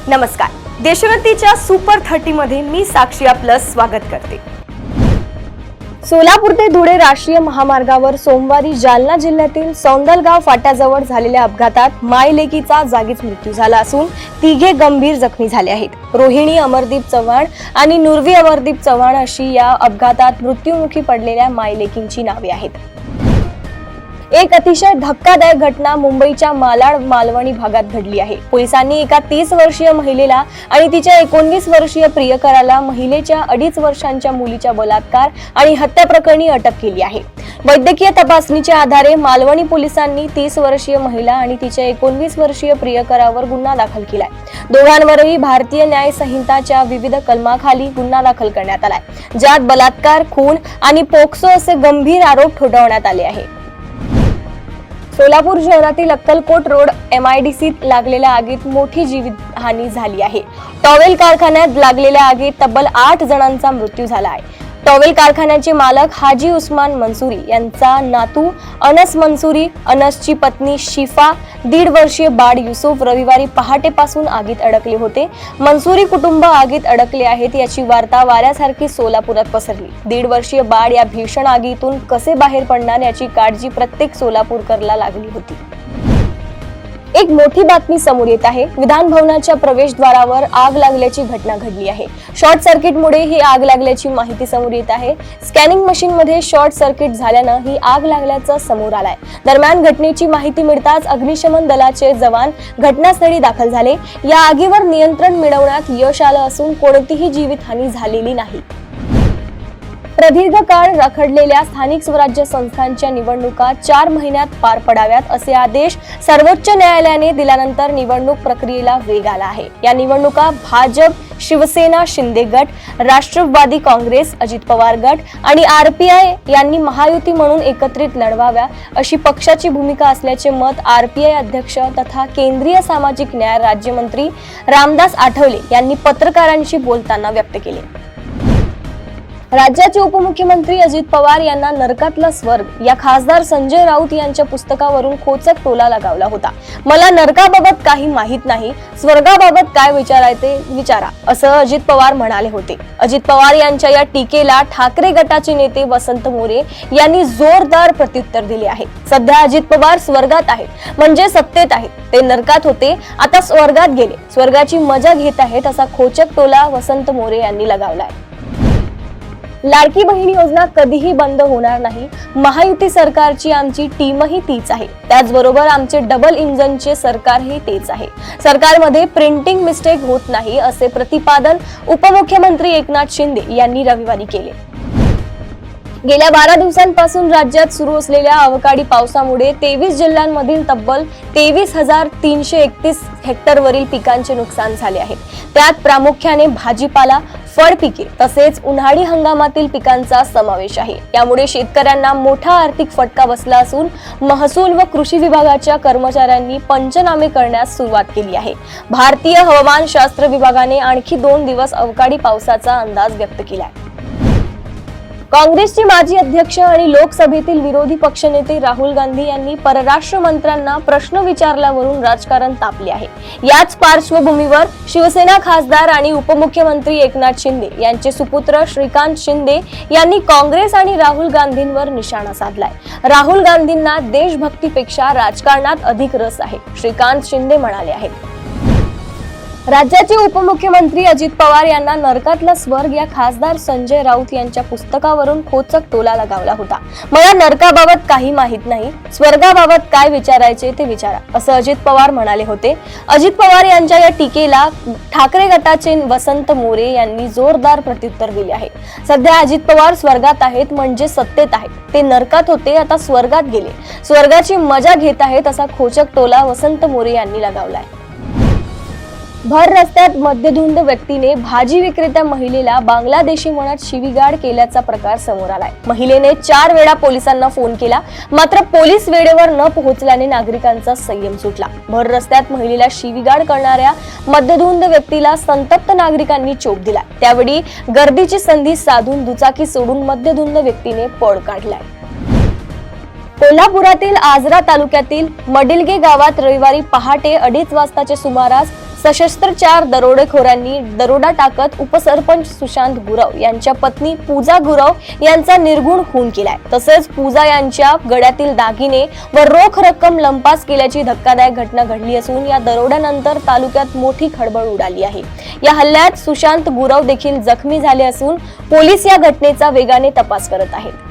नमस्कार, देशवंतीच्या सुपर 30 मध्ये मी साक्षी आपलं स्वागत करते। सोलापूर ते धुळे राष्ट्रीय महामार्गावर सोमवारी जालना जिल्ह्यातील सौंदलगाव फाट्याजवळ झालेल्या अपघातात मायलेकीचा जागीच मृत्यू झाला असून तिघे गंभीर जखमी झाले आहेत। रोहिणी अमरदीप चव्हाण आणि नुरवी अमरदीप चव्हाण अशी या अपघातात मृत्युमुखी पडलेल्या मायलेकींची नावे आहेत। एक अतिशय धक्कादायक घटना मुंबईच्या मालाड मालवणी भागात घडली आहे। पोलिसांनी एका 30 वर्षीय महिलेला आणि तिच्या 19 वर्षीय प्रियकराला महिलेच्या 2.5 वर्षांच्या मुलीच्या बलात्कार आणि हत्या प्रकरणी अटक केली आहे। वैद्यकीय तपासणीच्या आधारे मालवणी पोलिसांनी 30 वर्षीय महिला आणि तिच्या 19 वर्षीय प्रियकरावर गुन्हा दाखल केलाय। दोघांवरही भारतीय न्याय संहिताच्या विविध कलमाखाली गुन्हा दाखल करण्यात आलाय, ज्यात बलात्कार, खून आणि पोक्सो असे गंभीर आरोप ठोठावण्यात आले आहे। सोलापूर शहरातील अक्कलकोट रोड MIDCत लागलेल्या आगीत मोठी जीवितहानी झाली आहे। टॉवेल कारखान्यात लागलेल्या आगीत तब्बल 8 जणांचा मृत्यू झाला आहे। टॉवेल कारखान्याचे मालक हाजी उस्मान मंसूरी यांचा नातू अनस मंसूरी, अनसची पत्नी शिफा, 1.5 वर्षीय बाळ युसुफ रविवारी पहाटेपासून आगीत अडकले होते। मंसूरी कुटुंब आगीत अडकले आहेत याची वार्ता वाऱ्यासारखी सोलापुरात पसरली। 1.5 वर्षीय बाळ या भीषण आगीतून कसे बाहेर पडणार याची काळजी प्रत्येक सोलापूरकरला लागली होती। एक मोठी बातमी समोर येत आहे। विधान भवनाच्या प्रवेशद्वारावर आग लागल्याची घटना घडली आहे। शॉर्ट सर्किटमुळे ही आग लागल्याची माहिती समोर येत आहे। स्कॅनिंग मशीन मध्ये शॉर्ट सर्किट झाल्यानं ही आग लागल्याचं समोर आलंय। दरम्यान घटनेची माहिती मिळताच अग्निशमन दलाचे जवान घटनास्थळी दाखल झाले। या आगीवर नियंत्रण मिळवण्यात यश आलं असून कोणतीही जीवितहानी झालेली नाही। प्रदीर्घ काळ रखडलेल्या स्थानिक स्वराज्य संस्थांच्या निवडणुका 4 महिन्यात पार पडाव्यात असे आदेश सर्वोच्च न्यायालयाने दिल्यानंतर निवडणूक प्रक्रियेला वेग आला आहे। या निवडणुका भाजप, शिवसेना, शिंदे गट, राष्ट्रवादी काँग्रेस, अजित पवार गट आणि RPI यांनी महायुती म्हणून एकत्रित लढवाव्या अशी पक्षाची भूमिका असल्याचे मत RPI अध्यक्ष तथा केंद्रीय सामाजिक न्याय राज्यमंत्री रामदास आठवले यांनी पत्रकारांशी बोलताना व्यक्त केले। राज्याचे उपमुख्यमंत्री अजित पवार यांना नरकातला स्वर्ग या खासदार संजय राऊत यांच्या पुस्तकावरून खोचक टोला लगावला होता। मला नरकाबाबत काही माहित नाही, स्वर्गाबाबत काय विचारायचे विचारा, असं अजित पवार म्हणाले होते। अजित पवार यांच्या या टीकेला ठाकरे गटाचे नेते वसंत मोरे यांनी जोरदार प्रत्युत्तर दिले आहे। सध्या अजित पवार स्वर्गात आहेत म्हणजे सत्तेत आहेत, ते नरकात होते आता स्वर्गात गेले, स्वर्गाची मजा घेत आहेत असा खोचक टोला वसंत मोरे यांनी लगावलाय। लाडकी बहीण योजना कधीही बंद होणार नाही। महायुती सरकारची आमची टीमही तीच आहे, त्याचबरोबर आमचे डबल इंजनचे सरकारही तेच आहे। सरकारमध्ये प्रिंटिंग मिस्टेक होत नाही असे प्रतिपादन उपमुख्यमंत्री एकनाथ शिंदे यांनी रविवारी केले। गेल्या 12 दिवसांपासून राज्यात सुरू असलेल्या अवकाळी पावसामुळे 23 जिल्ह्यांमधील तब्बल 23,331 हेक्टरवरील पिकांचे नुकसान झाले आहे। त्यात प्रामुख्याने भाजीपाला, फळपिके तसेच उन्हाळी हंगामातील पिकांचा समावेश आहे। यामुळे शेतकऱ्यांना मोठा आर्थिक फटका बसला असून महसूल व कृषी विभागाच्या कर्मचाऱ्यांनी पंचनामे करण्यास सुरुवात केली आहे। भारतीय हवामानशास्त्र विभागाने आणखी 2 दिवस अवकाळी पावसाचा अंदाज व्यक्त केलाय। काँग्रेसचे माजी अध्यक्ष आणि लोकसभेतील विरोधी पक्षनेते राहुल गांधी यांनी परराष्ट्र मंत्र्यांना प्रश्न विचारल्यावरून राजकारण तापले आहे। याच पार्श्वभूमीवर शिवसेना खासदार आणि उपमुख्यमंत्री एकनाथ शिंदे यांचे सुपुत्र श्रीकांत शिंदे यांनी काँग्रेस आणि राहुल गांधींवर निशाणा साधलाय। राहुल गांधींना देशभक्तीपेक्षा राजकारणात अधिक रस आहे, श्रीकांत शिंदे म्हणाले आहेत। राज्याचे उपमुख्यमंत्री अजित पवार यांना नरकातला स्वर्ग या खासदार संजय राऊत यांच्या पुस्तकावरून खोचक टोला लगावला होता। मला नरकाबाबत काही माहित नाही, स्वर्गाबाबत काय विचारायचे ते विचारा, असं अजित पवार म्हणाले होते। अजित पवार यांच्या या टीकेला ठाकरे गटाचे वसंत मोरे यांनी जोरदार प्रत्युत्तर दिले आहे। सध्या अजित पवार स्वर्गात आहेत म्हणजे सत्तेत आहेत, ते नरकात होते आता स्वर्गात गेले, स्वर्गाची मजा घेत आहेत असा खोचक टोला वसंत मोरे यांनी लगावलाय। भर रस्त्यात मद्यधुंद व्यक्तीने भाजी विक्रेत्या महिलेला बांगलादेशी म्हणत शिवीगाळ केल्याचा प्रकार समोर आलाय। महिलेने 4 वेळा पोलिसांना फोन केला, मात्र पोलीस वेळेवर न पोहोचल्याने नागरिकांचा संयम सुटला। भर रस्त्यात महिलेला शिवीगाळ करणाऱ्या मद्यधुंद व्यक्तीला संतप्त नागरिकांनी चोप दिला। त्यावेळी गर्दीची संधी साधून दुचाकी सोडून मद्यधुंद व्यक्तीने पळ काढलाय। कोल्हापुरातील आजरा तालुक्यातील मडिलगे गावात रविवारी पहाटे 2:30 वाजताच्या सुमारास सशस्त्र 4 दरोडेखोरांनी दरोडा टाकत उपसरपंच सुशांत गुरव यांच्या पत्नी पूजा गुरव यांचा निर्घुण खून केलाय। तसेच पूजा यांच्या गळ्यातील दागिने व रोख रक्कम लंपास केल्याची धक्कादायक घटना घडली असून या दरोड्यानंतर तालुक्यात मोठी खळबळ उडाली आहे। या हल्ल्यात सुशांत गुरव देखील जखमी झाले असून पोलीस या घटनेचा वेगाने तपास करत आहेत।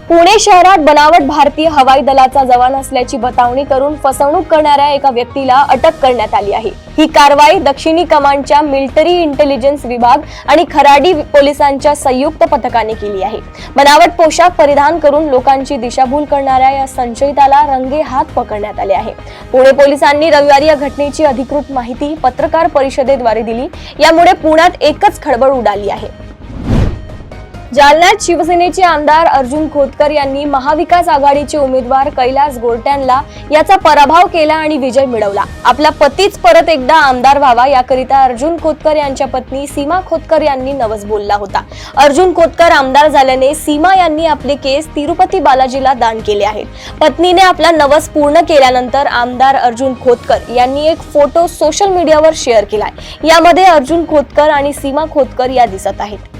पुणे शहरात बनावट भारतीय हवाई दलाचा जवान असल्याची बतावणी करून फसवणूक करणाऱ्या एका व्यक्तीला अटक करण्यात आली आहे। ही कारवाई दक्षिणी कमांडच्या मिलिटरी इंटेलिजन्स विभाग आणि खराडी पोलिसांच्या संयुक्त पथकाने केली आहे। बनावट पोशाख परिधान करून लोकांची दिशाभूल करणाऱ्या या संशयिताला रंगेहात पकडण्यात आले आहे। पुणे पोलिसांनी रविवारी या घटनेची अधिकृत माहिती पत्रकार परिषदेद्वारे दिली। यामुळे पुण्यात एकच खळबळ उडाली आहे। जालन्यात शिवसेनेचे आमदार अर्जुन खोतकर यांनी महाविकास आघाडीचे उमेदवार कैलास गोरट्यांना याचा पराभव केला आणि विजय मिळवला। आपला पतीच परत एकदा आमदार व्हावा याकरिता अर्जुन खोतकर यांच्या पत्नी सीमा खोतकर यांनी नवस बोलला होता। अर्जुन खोतकर आमदार झाल्याने सीमा यांनी आपले केस तिरुपती बालाजीला दान केले आहेत। पत्नीने आपला नवस पूर्ण केल्यानंतर आमदार अर्जुन खोतकर यांनी एक फोटो सोशल मीडियावर शेअर केलाय। यामध्ये अर्जुन खोतकर आणि सीमा खोतकर या दिसत आहेत।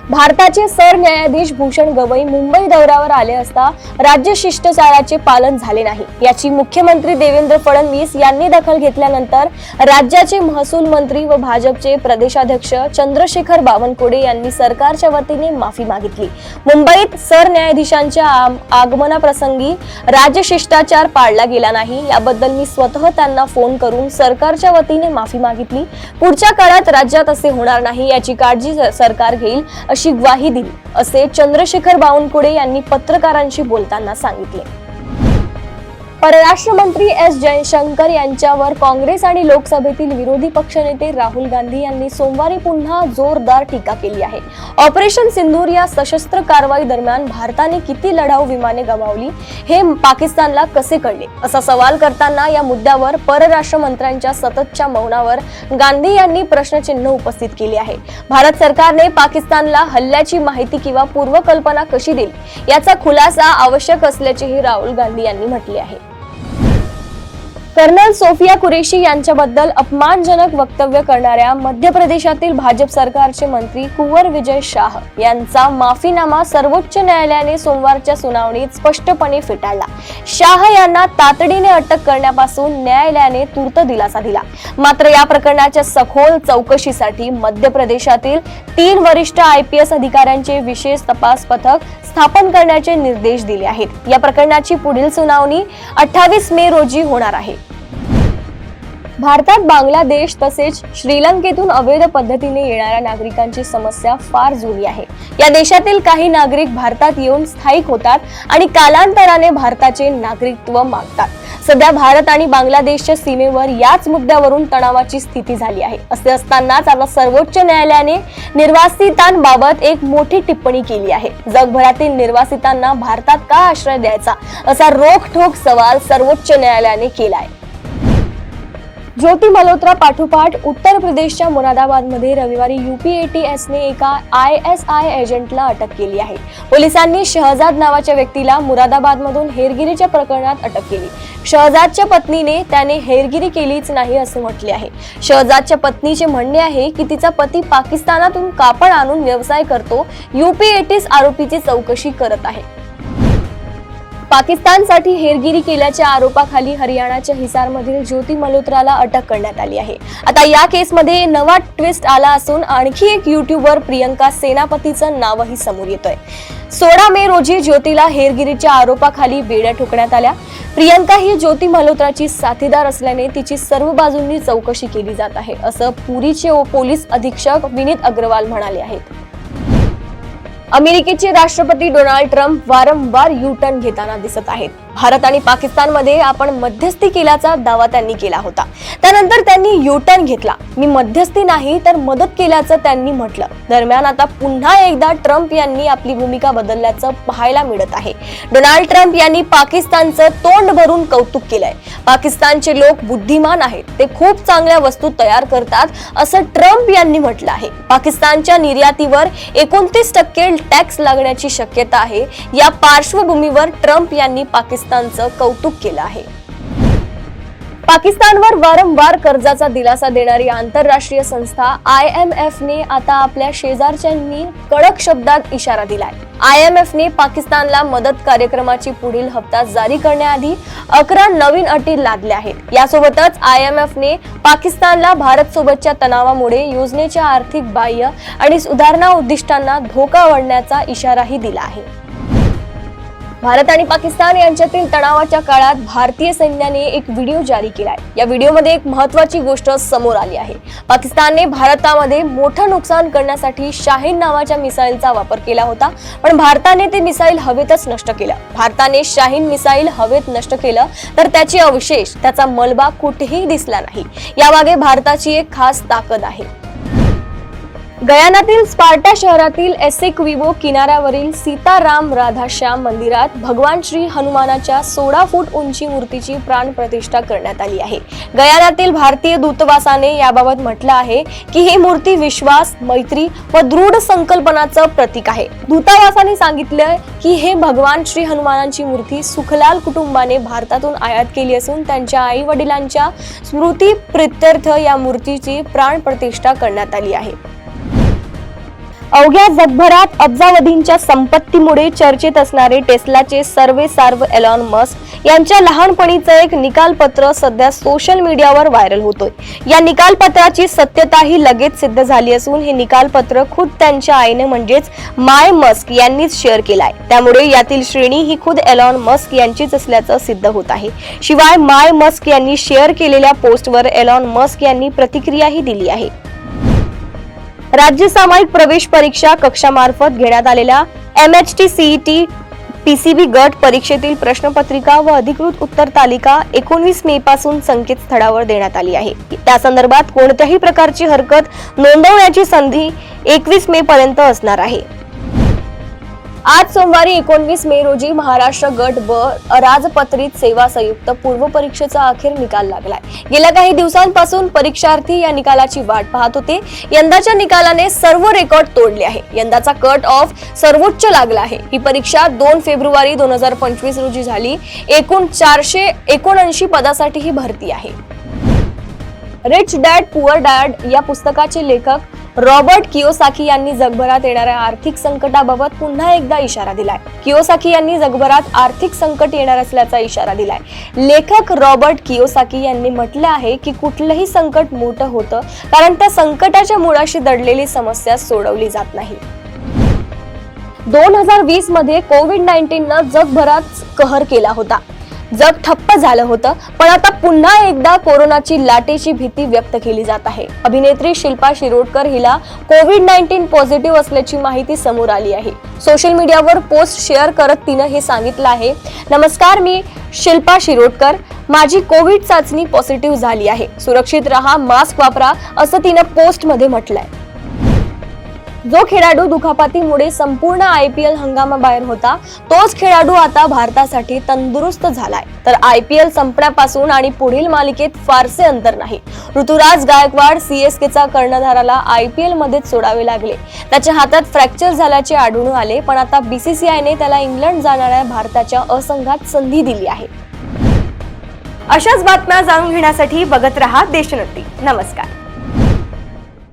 भारताचे सरन्यायाधीश भूषण गवई मुंबई दौऱ्यावर आले असता राज्य शिष्टाचाराचे पालन झाले नाही, याची मुख्यमंत्री देवेंद्र फडणवीस यांनी दखल घेतल्यानंतर राज्याचे महसूल मंत्री व भाजपचे प्रदेशाध्यक्ष चंद्रशेखर बावनकुळे यांनी सरकारच्या वतीने माफी मागितली। मुंबईत सरन्यायाधीशांच्या आगमनाप्रसंगी राज्य शिष्टाचार पाळला गेला नाही, याबद्दल मी स्वतः त्यांना फोन करून सरकारच्या वतीने माफी मागितली। पुढच्या काळात राज्यात असे होणार नाही याची काळजी सरकार घेईल अशी ग्वाही दिली, असे चंद्रशेखर बावनकुळे यांनी पत्रकारांशी बोलताना सांगितले। परराष्ट्र मंत्री एस जयशंकर यांच्यावर काँग्रेस आणि लोकसभेतील विरोधी पक्षनेते राहुल गांधी यांनी सोमवारी पुन्हा जोरदार टीका केली आहे। ऑपरेशन सिंदूर या सशस्त्र कारवाई दरम्यान भारताने किती लढाऊ विमाने गमावली हे पाकिस्तानला कसे कळले, असा सवाल करताना या मुद्द्यावर परराष्ट्र मंत्र्यांच्या सततच्या मौनावर गांधी यांनी प्रश्नचिन्ह उपस्थित केले आहे। भारत सरकारने पाकिस्तानला हल्ल्याची माहिती किंवा पूर्वकल्पना कशी दिली याचा खुलासा आवश्यक असल्याचेही राहुल गांधी यांनी म्हटले आहे। कर्नल सोफिया कुरेशी यांच्याबद्दल अपमानजनक वक्तव्य करणाऱ्या मध्य प्रदेशातील भाजप सरकारचे मंत्री कुंवर विजय शाह यांचा माफीनामा सर्वोच्च न्यायालयाने सोमवारच्या सुनावणीत स्पष्टपणे फेटाळला। शाह यांना तातडीने अटक करण्यापासून न्यायालयाने तूर्त दिलासा दिला। मात्र या प्रकरणाच्या सखोल चौकशीसाठी मध्य प्रदेशातील 3 वरिष्ठ IPS अधिकाऱ्यांचे विशेष तपास पथक स्थापन करण्याचे निर्देश दिले आहेत। या प्रकरणाची पुढील सुनावणी 28 मे रोजी होणार आहे। भारतात बांगलादेश तसेच श्रीलंकेतून अवैध पद्धतीने येणाऱ्या नागरिकांची समस्या फार जुनी आहे। या देशातील काही नागरिक भारतात येऊन स्थायिक होतात आणि कालांतराने भारताचे नागरिकत्व मागतात। सध्या भारत आणि बांगलादेशच्या सीमेवर याच मुद्द्यावरून तणावाची स्थिती झाली आहे। असे असतानाच आता सर्वोच्च न्यायालयाने निर्वासितांबाबत एक मोठी टिप्पणी केली आहे। जगभरातील निर्वासितांना भारतात का आश्रय द्यायचा असा रोखठोक सवाल सर्वोच्च न्यायालयाने केलाय। ज्योती मल्होत्रा पाठोपाठ उत्तर प्रदेशच्या मुरादाबादमध्ये रविवारी UPATSने एका ISI एजंटला अटक केली आहे। पोलिसांनी शहजाद नावाच्या व्यक्तीला मुरादाबादमधून हेरगिरीच्या प्रकरणात अटक केली। शहजादच्या पत्नीने त्याने हेरगिरी केलीच नाही असे म्हटले आहे। शहजादच्या पत्नीचे म्हणणे आहे की तिचा पती पाकिस्तानातून कापड आणून व्यवसाय करतो। UPATS आरोपीची चौकशी करत आहे। पाकिस्तानसाठी हेरगिरी केल्याच्या आरोपाखाली हरियाणाच्या हिसारमधील ज्योती मल्होत्राला अटक करण्यात आली आहे। आता या केसमध्ये नवा ट्विस्ट आला असून आणखी एक यूट्यूबर प्रियंका सेनापतीचं नावही समोर येतोय। 16 मे रोजी ज्योतीला हेरगिरीच्या आरोपाखाली बेड्या ठोकण्यात आल्या। प्रियंका ही ज्योती मल्होत्राची साथीदार असल्याने तिची सर्व बाजूंनी चौकशी केली जात आहे, असं पुरीचे पोलीस अधीक्षक विनीत अग्रवाल म्हणाले आहेत। अमेरिकेचे राष्ट्रपती डोनाल्ड ट्रम्प वारंवार U-टर्न घेताना दिसत आहेत। भारत आणि पाकिस्तानमध्ये आपण मध्यस्थी केल्याचा दावा त्यांनी केला होता। त्यानंतर त्यांनी U-टर्न घेतला। मी मध्यस्थी नाही तर मदत केल्याचं त्यांनी म्हटलं। दरम्यान आता पुन्हा एकदा ट्रम्प यांनी आपली भूमिका बदलल्याचं पाहायला मिळत आहे। डोनाल्ड ट्रम्प यांनी पाकिस्तानचं तोंड भरून कौतुक केलंय। पाकिस्तानचे लोक बुद्धिमान आहेत, ते खूप चांगल्या वस्तू तयार करतात असं ट्रम्प यांनी म्हटलं आहे। पाकिस्तानच्या निर्यातीवर 29% टॅक्स लागण्याची शक्यता आहे। या पार्श्वभूमीवर ट्रम्प यांनी पाकिस्तानचं कौतुक केलं आहे। पाकिस्तानवर वारंवार कर्जाचा दिलासा देणारी आंतरराष्ट्रीय संस्था IMF ने आता आपल्या शेजारच्यांनी कडक शब्दात इशारा दिलाय. IMF ने पाकिस्तानला मदत कार्यक्रमाची पुढील हप्ता जारी करण्याआधी 11 नवीन अटी लादल्या आहेत. यासोबतच IMF ने पाकिस्तानला भारत सोबतच्या तणावामुळे योजनेच्या आर्थिक बाह्य आणि सुधारणा उद्दिष्टांना धोका वाढण्याचा इशाराही दिला आहे. भारत आणि पाकिस्तान यांच्यातील तणावाच्या काळात भारतीय सैन्याने एक व्हिडिओ जारी केलाय. या व्हिडिओमध्ये एक महत्त्वाची गोष्ट समोर आली आहे. पाकिस्तानने भारतामध्ये मोठं नुकसान करण्यासाठी शाहीन नावाच्या मिसाईलचा वापर केला होता, पण भारताने ते मिसाईल हवेतच नष्ट केलं. भारताने शाहीन मिसाईल हवेत नष्ट केलं तर त्याचे अवशेष, त्याचा मलबा कुठेही दिसला नाही. यामागे भारताची एक खास ताकद आहे. गयानातील स्पार्टा शहरातील एसेक्विबो किनाऱ्यावरील सीताराम राधाश्याम मंदिरात भगवान श्री हनुमानाच्या 16 फूट उंची मूर्तीची प्राण प्रतिष्ठा करण्यात आली आहे. गयानातील भारतीय दूतावासाने याबाबत म्हटलं आहे की ही मूर्ती विश्वास, मैत्री व दृढ संकल्पनाचं प्रतीक आहे. दूतावासाने सांगितलं की हे भगवान श्री हनुमानांची मूर्ती सुखलाल कुटुंबाने भारतातून आयात केली असून त्यांच्या आई वडिलांच्या स्मृती प्रित्यर्थ या मूर्तीची प्राण प्रतिष्ठा करण्यात आली आहे. अवघ्या जगभरात अब्जावधींच्या संपत्तीमुळे चर्चेत असणारे टेस्लाचे सर्वेसार्व एलॉन मस्क यांच्या लहानपणीचं एक निकालपत्र सध्या सोशल मीडियावर व्हायरल होतोय. या निकालपत्राची सत्यताही लगेच सिद्ध झाली असून हे निकालपत्र खुद त्यांच्या आईने म्हणजेच माय मस्क यांनीच शेअर केलाय. त्यामुळे यातील श्रेणी ही खुद एलॉन मस्क यांचीच असल्याचं सिद्ध होत आहे. शिवाय माय मस्क यांनी शेअर केलेल्या पोस्टवर एलॉन मस्क यांनी प्रतिक्रियाही दिली आहे. राज्य सामायिक प्रवेश परीक्षा कक्षामार्फत घेण्यात आलेल्या MHT CET PCB गट परीक्षेतील प्रश्नपत्रिका व अधिकृत उत्तर तालिका 19 मे पासून संकेतस्थळावर देण्यात आली आहे. त्या संदर्भात कोणत्याही प्रकारची हरकत नोंदवण्याची संधी 21 मे पर्यंत असणार आहे. आज सोमवारी 19 मे रोजी महाराष्ट्र गट ब अराजपत्रित सेवा संयुक्त पूर्व परीक्षेचा अखेर निकाल लागलाय. गेल्या काही दिवसांपासून परीक्षार्थी या निकालाची वाट पाहत होते. यंदाच्या निकालाने सर्व रेकॉर्ड तोडले आहे. यंदाचा कट ऑफ सर्वोच्च लागला आहे. ही परीक्षा 2 फेब्रुवारी 2025 रोजी झाली. एकूण 479 पदासाठी ही भरती आहे. रिच डॅड पुअर डॅड या पुस्तकाचे लेखक रॉबर्ट कियोसाकी यांनी जगभरात येणाऱ्या आर्थिक संकटाबाबत पुन्हा एकदा इशारा दिलाय. कियोसाकी यांनी जगभरात आर्थिक संकट येणार असल्याचा इशारा दिलाय. लेखक रॉबर्ट कियोसाकी यांनी म्हटलं आहे की कुठलंही संकट मोठं होतं कारण त्या संकटाच्या मुळाशी दडलेली समस्या सोडवली जात नाही. 2020 मध्ये कोविड-19 न जगभरात कहर केला होता. जग ठप्प झालं होतं, पण आता पुन्हा एकदा कोरोनाची लाटेची भीती व्यक्त केली जात आहे. अभिनेत्री शिल्पा शिरोडकर हिला कोविड-19 पॉझिटिव्ह असल्याची माहिती समोर आली आहे. सोशल मीडियावर पोस्ट शेअर करत तिनं हे सांगितलं आहे, नमस्कार, मी शिल्पा शिरोडकर, माझी कोविड चाचणी पॉझिटिव्ह झाली आहे, सुरक्षित राहा, मास्क वापरा, असं तिनं पोस्ट मध्ये म्हटलंय. जो खेळाडू दुखापतीमुळे संपूर्ण IPL हंगामाबाहेर होता तोच खेळाडू आता भारतासाठी तंदुरुस्त झालाय. तर IPL संपण्यापासून आणि पुढील मालिकेत फारसे अंतर नाही. ऋतुराज गायकवाड CSKचा कर्णधाराला IPL मध्येच सोडावे लागले. त्याच्या हातात फ्रॅक्चर झाल्याचे आढळून आले, पण आता BCCI ने त्याला इंग्लंड जाणाऱ्या भारताच्या असंघात संधी दिली आहे. अशाच बातम्या जाणून घेण्यासाठी बघत रहा देशोन्नती. नमस्कार.